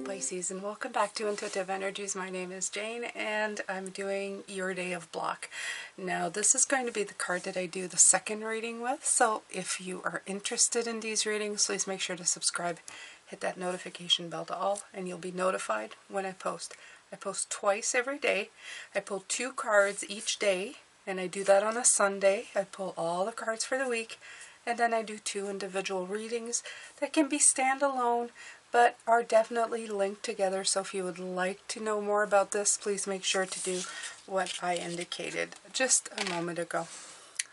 Pisces, and welcome back to Intuitive Energies. My name is Jane and I'm doing your day of block. Now this is going to be the card that I do the second reading with, so if you are interested in these readings, please make sure to subscribe, hit that notification bell to all, and you'll be notified when I post. I post twice every day. I pull 2 cards each day, and I do that on a Sunday. I pull all the cards for the week, and then I do 2 individual readings that can be standalone but are definitely linked together. So if you would like to know more about this, please make sure to do what I indicated just a moment ago.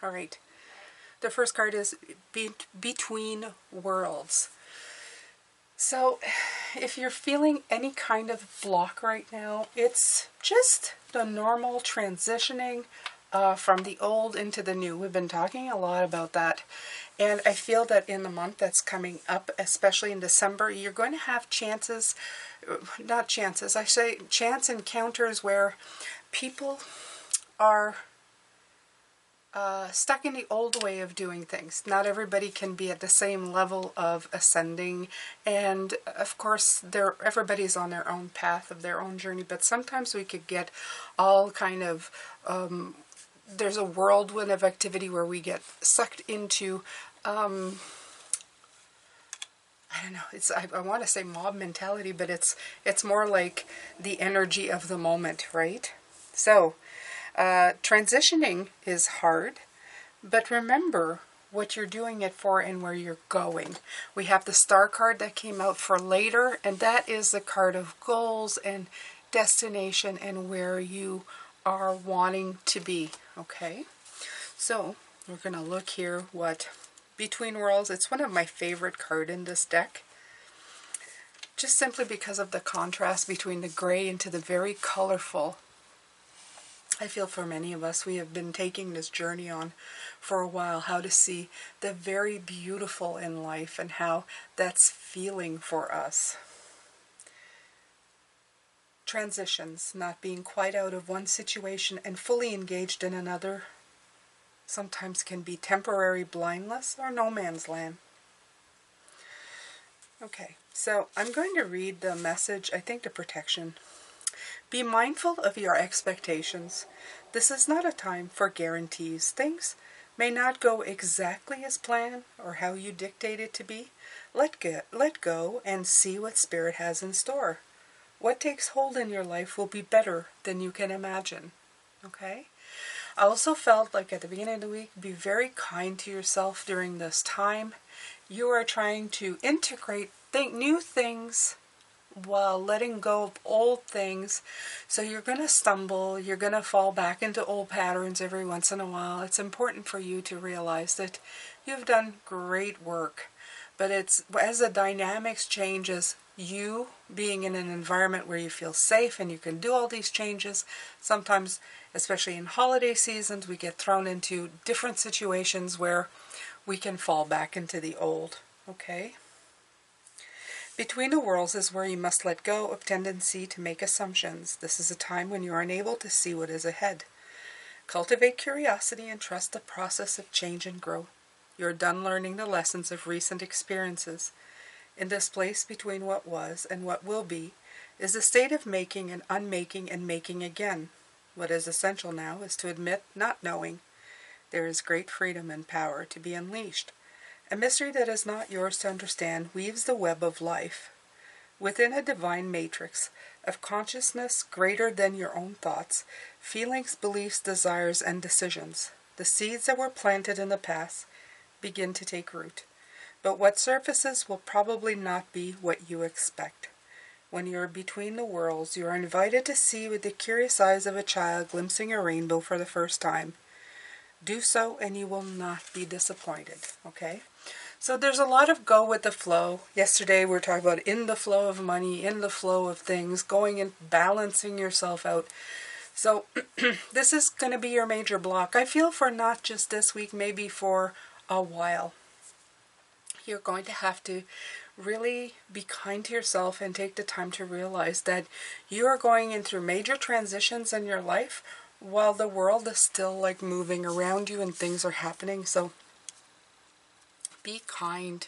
All right. The first card is Between Worlds. So if you're feeling any kind of block right now, it's just the normal transitioning from the old into the new. We've been talking a lot about that. And I feel that in the month that's coming up, especially in December, you're going to have chances, not chances, I say chance encounters where people are stuck in the old way of doing things. Not everybody can be at the same level of ascending, and of course everybody's on their own path of their own journey, but sometimes we could get all kind of there's a whirlwind of activity where we get sucked into I don't know, I want to say mob mentality, but it's more like the energy of the moment, right? So transitioning is hard, but remember what you're doing it for and where you're going. We have the Star card that came out for later, and that is the card of goals and destination and where you are wanting to be. Okay, so we're going to look here what Between Worlds. It's one of my favorite cards in this deck, just simply because of the contrast between the gray into the very colorful. I feel for many of us, we have been taking this journey on for a while, how to see the very beautiful in life and how that's feeling for us. Transitions, not being quite out of one situation and fully engaged in another, sometimes can be temporary blindness or no man's land. Okay, so I'm going to read the message, I think the protection. Be mindful of your expectations. This is not a time for guarantees. Things may not go exactly as planned or how you dictate it to be. Let go and see what Spirit has in store. What takes hold in your life will be better than you can imagine. Okay? I also felt like at the beginning of the week, be very kind to yourself during this time. You are trying to integrate new things while letting go of old things. So you're going to stumble, you're going to fall back into old patterns every once in a while. It's important for you to realize that you've done great work. But it's as the dynamics changes, you being in an environment where you feel safe and you can do all these changes, sometimes, especially in holiday seasons, we get thrown into different situations where we can fall back into the old. Okay? Between the worlds is where you must let go of tendency to make assumptions. This is a time when you are unable to see what is ahead. Cultivate curiosity and trust the process of change and growth. You are done learning the lessons of recent experiences. In this place between what was and what will be is a state of making and unmaking and making again. What is essential now is to admit not knowing. There is great freedom and power to be unleashed. A mystery that is not yours to understand weaves the web of life. Within a divine matrix of consciousness greater than your own thoughts, feelings, beliefs, desires, and decisions, the seeds that were planted in the past begin to take root. But what surfaces will probably not be what you expect. When you are between the worlds, you are invited to see with the curious eyes of a child glimpsing a rainbow for the first time. Do so and you will not be disappointed. Okay? So there's a lot of go with the flow. Yesterday we were talking about in the flow of money, in the flow of things, going and balancing yourself out. So this is going to be your major block. I feel for not just this week, maybe for a while. You're going to have to really be kind to yourself and take the time to realize that you are going in through major transitions in your life while the world is still like moving around you and things are happening. So be kind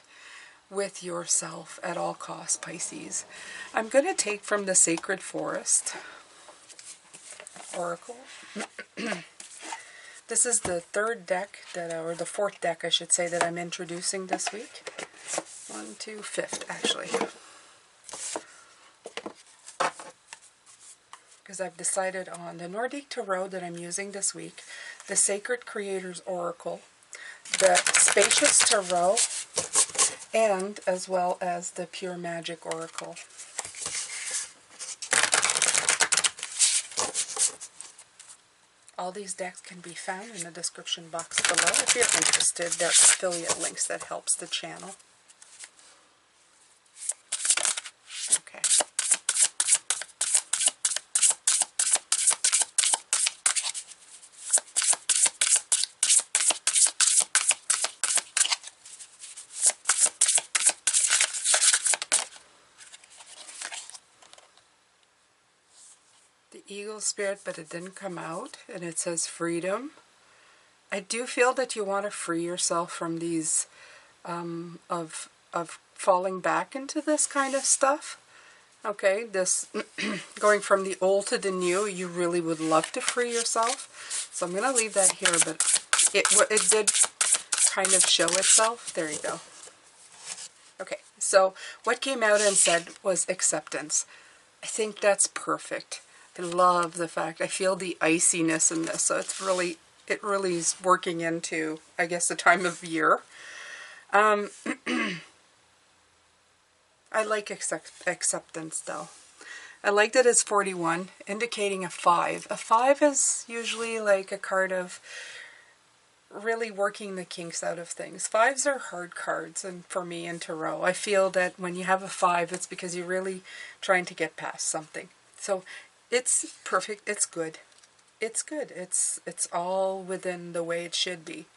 with yourself at all costs, Pisces. I'm going to take from the Sacred Forest Oracle. This is the third deck, or the fourth deck, I should say, that I'm introducing this week. Fifth, actually. Because I've decided on the Nordic Tarot that I'm using this week, the Sacred Creators Oracle, the Spacious Tarot, and as well as the Pure Magic Oracle. All these decks can be found in the description box below if you're interested. There are affiliate links that helps the channel. Okay. The Eagle Spirit, but it didn't come out, and it says freedom. I do feel that you want to free yourself from these, of falling back into this kind of stuff. Okay, this going from the old to the new, you really would love to free yourself. So I'm going to leave that here, but it did kind of show itself. There you go. Okay, so what came out and said was acceptance. I think that's perfect. I love the fact, I feel the iciness in this, so it really is working into, I guess, the time of year. I like acceptance, though. I like that it's 41, indicating a 5. A 5 is usually like a card of really working the kinks out of things. 5s are hard cards, and for me in Tarot, I feel that when you have a 5, it's because you're really trying to get past something. So it's perfect. It's good. It's good. It's all within the way it should be.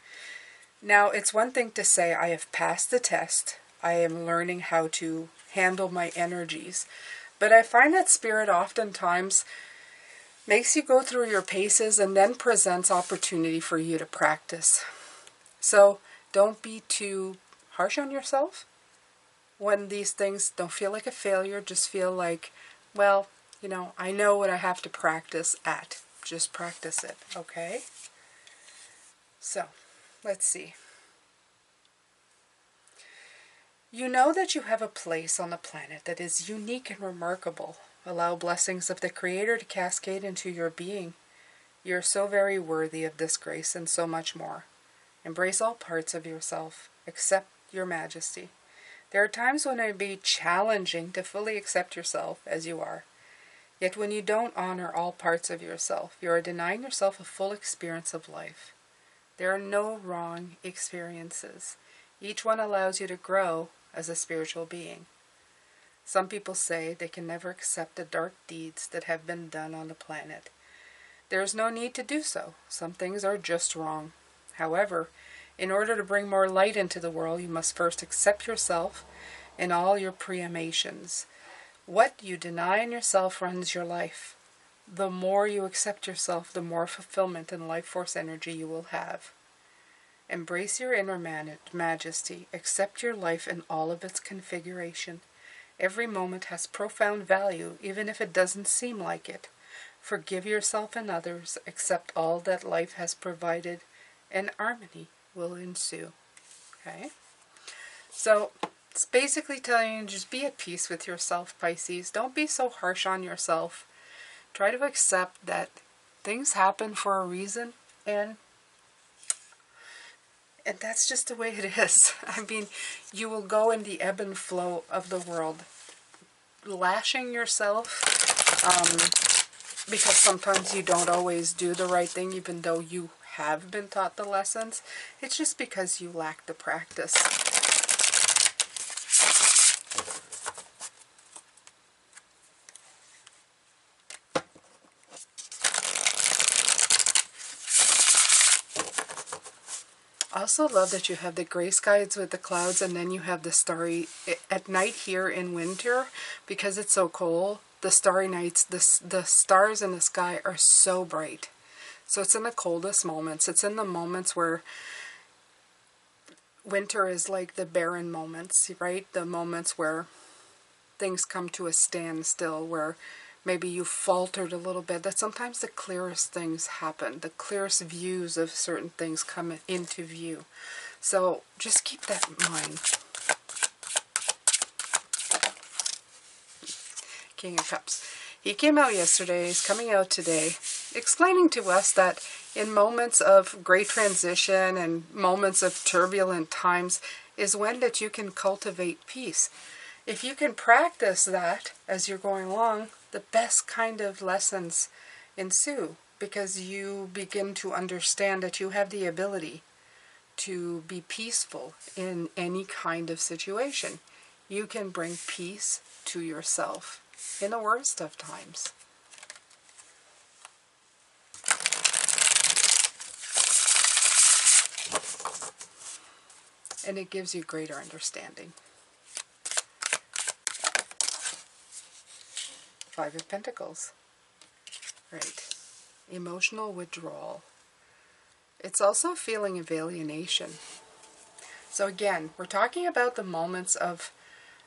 Now, it's one thing to say, I have passed the test. I am learning how to handle my energies. But I find that Spirit oftentimes makes you go through your paces and then presents opportunity for you to practice. So don't be too harsh on yourself when these things don't feel like a failure. Just feel like, well, you know, I know what I have to practice at. Just practice it, okay? So, let's see. You know that you have a place on the planet that is unique and remarkable. Allow blessings of the Creator to cascade into your being. You are so very worthy of this grace and so much more. Embrace all parts of yourself. Accept your majesty. There are times when it may be challenging to fully accept yourself as you are. Yet when you don't honor all parts of yourself, you are denying yourself a full experience of life. There are no wrong experiences. Each one allows you to grow as a spiritual being. Some people say they can never accept the dark deeds that have been done on the planet. There is no need to do so. Some things are just wrong. However, in order to bring more light into the world, you must first accept yourself and all your pre-emanations. What you deny in yourself runs your life. The more you accept yourself, the more fulfillment and life force energy you will have. Embrace your inner majesty. Accept your life in all of its configuration. Every moment has profound value, even if it doesn't seem like it. Forgive yourself and others. Accept all that life has provided, and harmony will ensue. Okay? So, it's basically telling you to just be at peace with yourself, Pisces. Don't be so harsh on yourself. Try to accept that things happen for a reason, and that's just the way it is. I mean, you will go in the ebb and flow of the world. Lashing yourself, because sometimes you don't always do the right thing, even though you have been taught the lessons. It's just because you lack the practice. I also love that you have the gray skies with the clouds, and then you have the starry, at night here in winter, because it's so cold, the starry nights, the stars in the sky are so bright. So it's in the coldest moments. It's in the moments where winter is like the barren moments, right? The moments where things come to a standstill, where maybe you faltered a little bit. That sometimes the clearest things happen. The clearest views of certain things come into view. So just keep that in mind. King of Cups. He came out yesterday, he's coming out today, explaining to us that in moments of great transition and moments of turbulent times is when that you can cultivate peace. If you can practice that as you're going along, the best kind of lessons ensue, because you begin to understand that you have the ability to be peaceful in any kind of situation. You can bring peace to yourself in the worst of times. And it gives you greater understanding. Five of Pentacles. Right. Emotional withdrawal. It's also a feeling of alienation. So again, we're talking about the moments of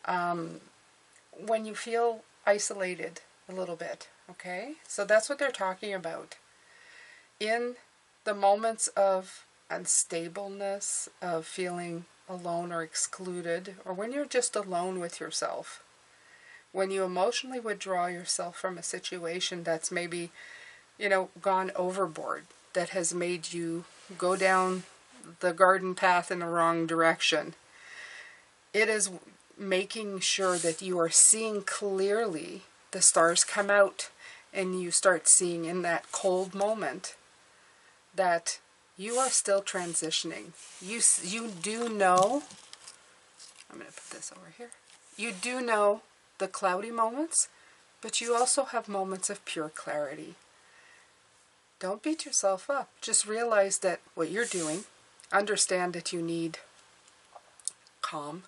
when you feel isolated a little bit, okay? So that's what they're talking about. In the moments of unstableness, of feeling alone or excluded, or when you're just alone with yourself, when you emotionally withdraw yourself from a situation that's maybe, gone overboard, that has made you go down the garden path in the wrong direction, it is making sure that you are seeing clearly. The stars come out and you start seeing in that cold moment that you are still transitioning. You do know, I'm going to put this over here, you do know the cloudy moments, but you also have moments of pure clarity. Don't beat yourself up. Just realize that what you're doing, understand that you need calm,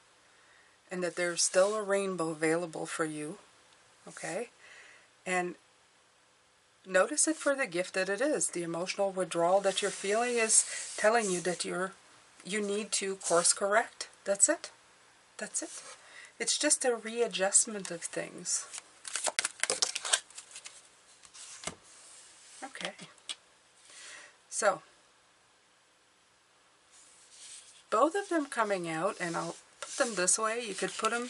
and that there's still a rainbow available for you, okay? And notice it for the gift that it is. The emotional withdrawal that you're feeling is telling you that you need to course correct. That's it. That's it. It's just a readjustment of things. Okay. So, both of them coming out, and I'll put them this way. You could put them...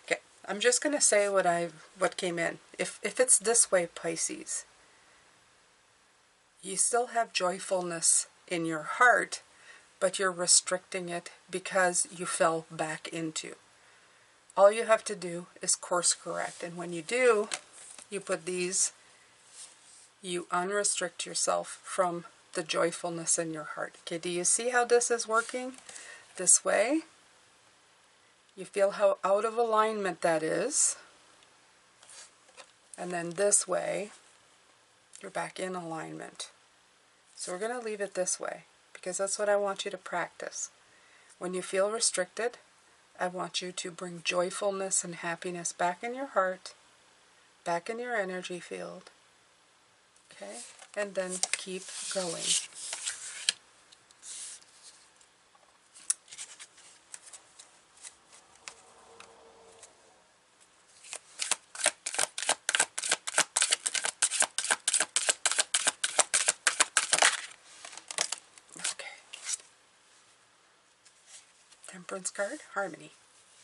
Okay, I'm just going to say what came in. If it's this way, Pisces, you still have joyfulness in your heart, but you're restricting it because you fell back into. All you have to do is course correct. And when you do, you put these, you unrestrict yourself from the joyfulness in your heart. Okay, do you see how this is working? This way. You feel how out of alignment that is. And then this way, you're back in alignment. So we're going to leave it this way, because that's what I want you to practice. When you feel restricted, I want you to bring joyfulness and happiness back in your heart, back in your energy field. Okay? And then keep going. Okay. Temperance card, harmony.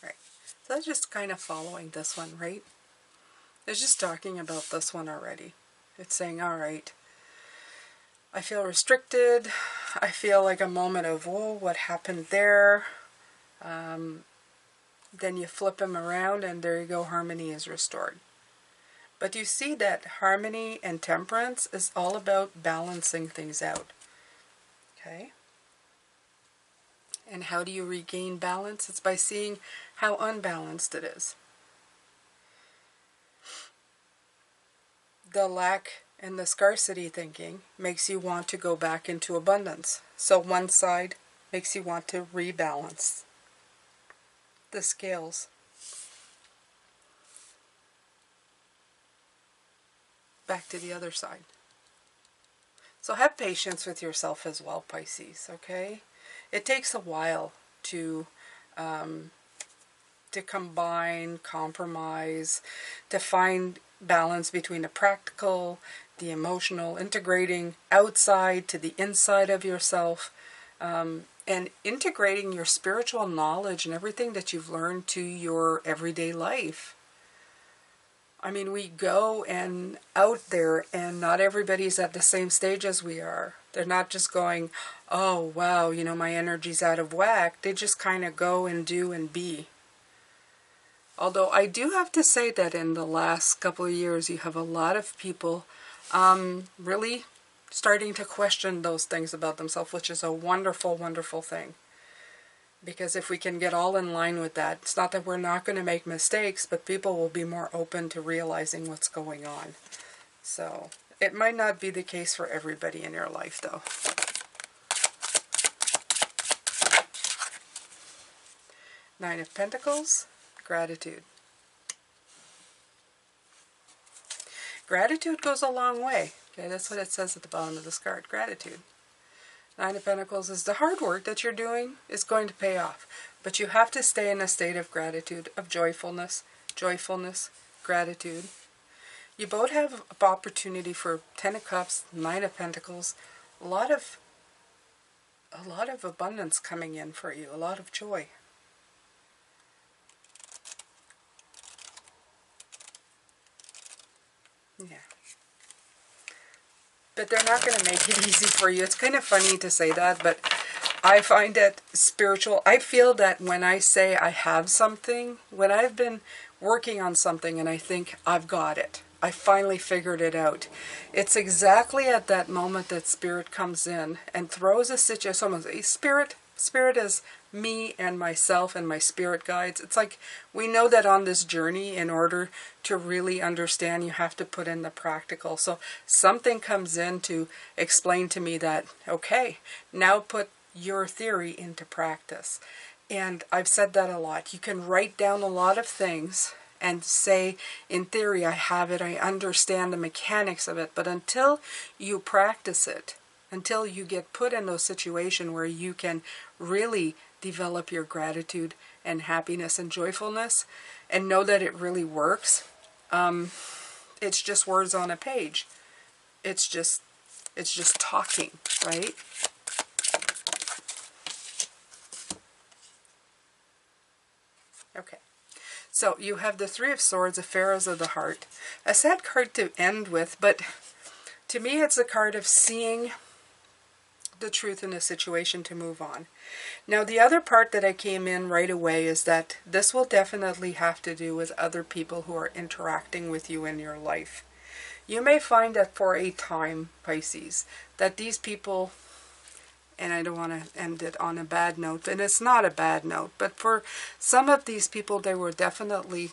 Right. So that's just kind of following this one, right? It's just talking about this one already. It's saying, all right, I feel restricted. I feel like a moment of, whoa, what happened there? Then you flip them around and there you go, harmony is restored. But you see that harmony and temperance is all about balancing things out. Okay? And how do you regain balance? It's by seeing how unbalanced it is. The lack and the scarcity thinking makes you want to go back into abundance. So one side makes you want to rebalance the scales. Back to the other side. So have patience with yourself as well, Pisces, okay? It takes a while to combine, compromise, to find balance between the practical, the emotional, integrating outside to the inside of yourself, and integrating your spiritual knowledge and everything that you've learned to your everyday life. I mean, we go and out there, and not everybody's at the same stage as we are. They're not just going, oh, wow, you know, my energy's out of whack. They just kind of go and do and be. Although I do have to say that in the last couple of years, you have a lot of people really starting to question those things about themselves, which is a wonderful, wonderful thing. Because if we can get all in line with that, it's not that we're not going to make mistakes, but people will be more open to realizing what's going on. So it might not be the case for everybody in your life, though. Nine of Pentacles, gratitude. Gratitude goes a long way. Okay, that's what it says at the bottom of this card, gratitude. Nine of Pentacles is the hard work that you're doing is going to pay off. But you have to stay in a state of gratitude, of joyfulness, gratitude. You both have opportunity for 10 of Cups, 9 of Pentacles, a lot of abundance coming in for you, a lot of joy. Yeah. But they're not going to make it easy for you. It's kind of funny to say that, but I find that spiritual, I feel that when I say I have something, when I've been working on something and I think I've got it, I finally figured it out, it's exactly at that moment that Spirit comes in and throws a situation. Spirit is me and myself and my spirit guides. It's like we know that on this journey, in order to really understand, you have to put in the practical. So something comes in to explain to me that, okay, now put your theory into practice. And I've said that a lot. You can write down a lot of things and say, in theory, I have it, I understand the mechanics of it, but until you practice it, until you get put in those situations where you can really develop your gratitude and happiness and joyfulness and know that it really works, it's just words on a page. It's just talking, right? Okay. So you have the Three of Swords, the Pharaohs of the Heart. A sad card to end with, but to me it's a card of seeing the truth in a situation to move on. Now the other part that I came in right away is that this will definitely have to do with other people who are interacting with you in your life. You may find that for a time, Pisces, that these people, and I don't want to end it on a bad note, and it's not a bad note, but for some of these people, they will definitely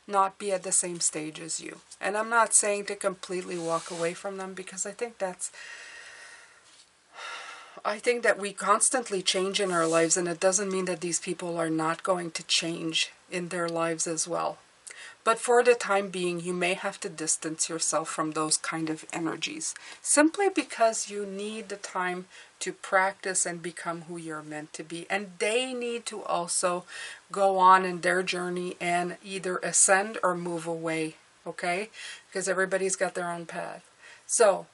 not be at the same stage as you. And I'm not saying to completely walk away from them, because I think that we constantly change in our lives, and it doesn't mean that these people are not going to change in their lives as well. But for the time being, you may have to distance yourself from those kind of energies, simply because you need the time to practice and become who you're meant to be. And they need to also go on in their journey and either ascend or move away, okay? Because everybody's got their own path. So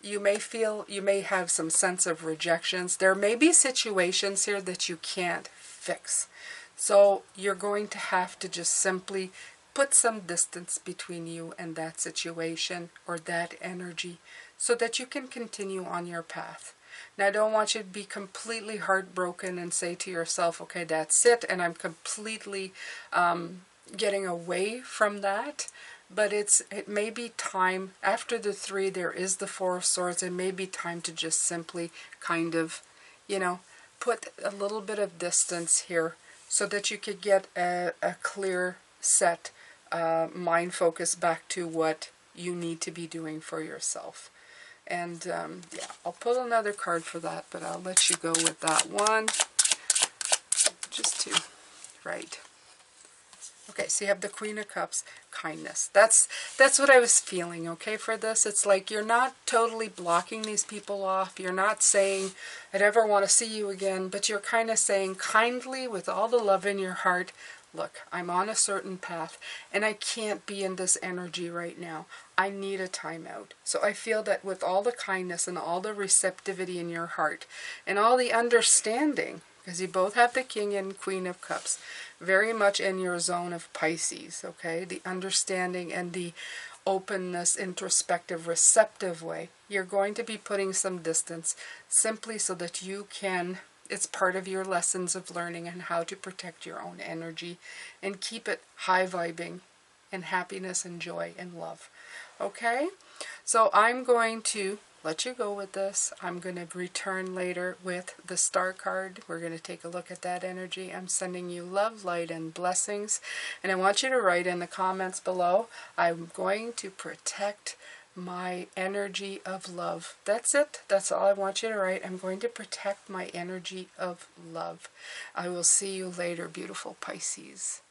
you may have some sense of rejections. There may be situations here that you can't fix. So you're going to have to just simply put some distance between you and that situation or that energy so that you can continue on your path. Now, I don't want you to be completely heartbroken and say to yourself, okay, that's it, and I'm completely getting away from that. But it may be time, after the Three, there is the Four of Swords. It may be time to just simply kind of, put a little bit of distance here so that you could get a clear set mind focus back to what you need to be doing for yourself. And yeah, I'll pull another card for that, but I'll let you go with that one. Just to, right. Okay, so you have the Queen of Cups, kindness. That's what I was feeling, okay, for this. It's like you're not totally blocking these people off. You're not saying, I never want to see you again, but you're kind of saying kindly with all the love in your heart, look, I'm on a certain path, and I can't be in this energy right now. I need a timeout. So I feel that with all the kindness and all the receptivity in your heart, and all the understanding, because you both have the King and Queen of Cups, very much in your zone of Pisces, okay? The understanding and the openness, introspective, receptive way. You're going to be putting some distance simply so that you can, it's part of your lessons of learning and how to protect your own energy and keep it high vibing and happiness and joy and love. Okay? So I'm going to let you go with this. I'm going to return later with the Star card. We're going to take a look at that energy. I'm sending you love, light, and blessings. And I want you to write in the comments below, I'm going to protect my energy of love. That's it. That's all I want you to write. I'm going to protect my energy of love. I will see you later, beautiful Pisces.